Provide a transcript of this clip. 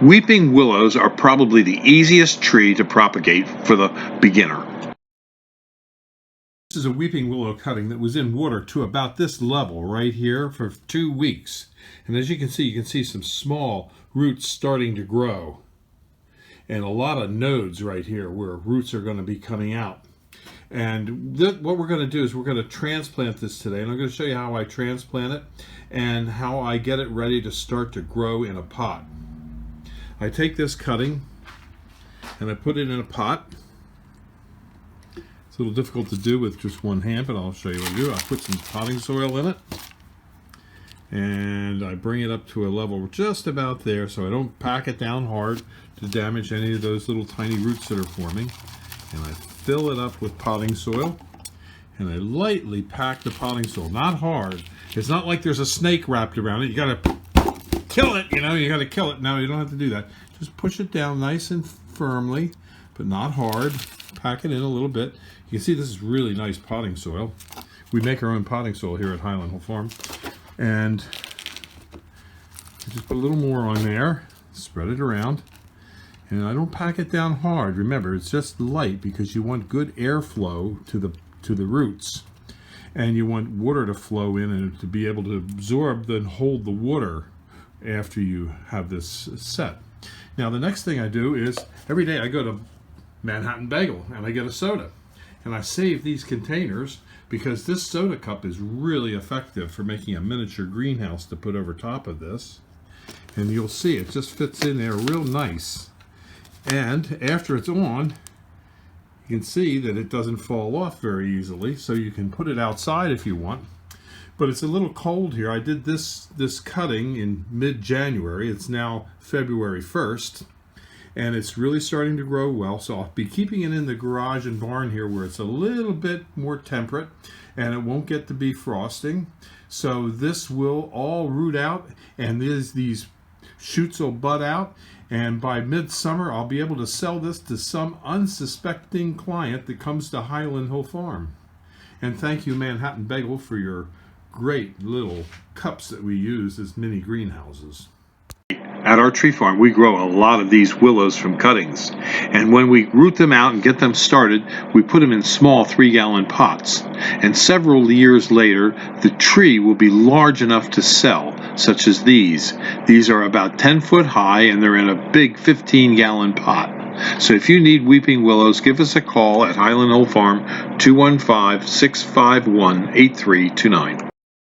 Weeping willows are probably the easiest tree to propagate for the beginner. This is a weeping willow cutting that was in water to about this level right here for 2 weeks. And as you can see some small roots starting to grow. And a lot of nodes right here where roots are going to be coming out. And what we're going to do is we're going to transplant this today. And I'm going to show you how I transplant it and how I get it ready to start to grow in a pot. I take this cutting and I put it in a pot. It's a little difficult to do with just one hand, but I'll show you what I do. I put some potting soil in it, and I bring it up to a level just about there so I don't pack it down hard to damage any of those little tiny roots that are forming. And I fill it up with potting soil, and I lightly pack the potting soil, not hard. It's not like there's a snake wrapped around it. You gotta kill it, you gotta kill it. No, you don't have to do that. Just push it down nice and firmly, but not hard. Pack it in a little bit. You can see this is really nice potting soil. We make our own potting soil here at Highland Hill Farm. And just put a little more on there, spread it around. And I don't pack it down hard. Remember, it's just light because you want good airflow to the roots. And you want water to flow in and to be able to absorb and hold the water after you have this set. Now the next thing I do is every day I go to Manhattan Bagel and I get a soda. And I save these containers because this soda cup is really effective for making a miniature greenhouse to put over top of this. And you'll see it just fits in there real nice. And after it's on, you can see that it doesn't fall off very easily, so you can put it outside if you want. But it's a little cold here. I did this cutting in mid-January. It's now February 1st. And it's really starting to grow well, so I'll be keeping it in the garage and barn here where it's a little bit more temperate and it won't get to be frosting. So this will all root out and these shoots will bud out, and by midsummer I'll be able to sell this to some unsuspecting client that comes to Highland Hill Farm. And thank you, Manhattan Bagel, for your great little cups that we use as mini greenhouses. At our tree farm, we grow a lot of these willows from cuttings. And when we root them out and get them started, we put them in small 3-gallon pots. And several years later, the tree will be large enough to sell, such as these. These are about 10 foot high and they're in a big 15-gallon pot. So if you need weeping willows, give us a call at Highland Hill Farm, 215-651-8329.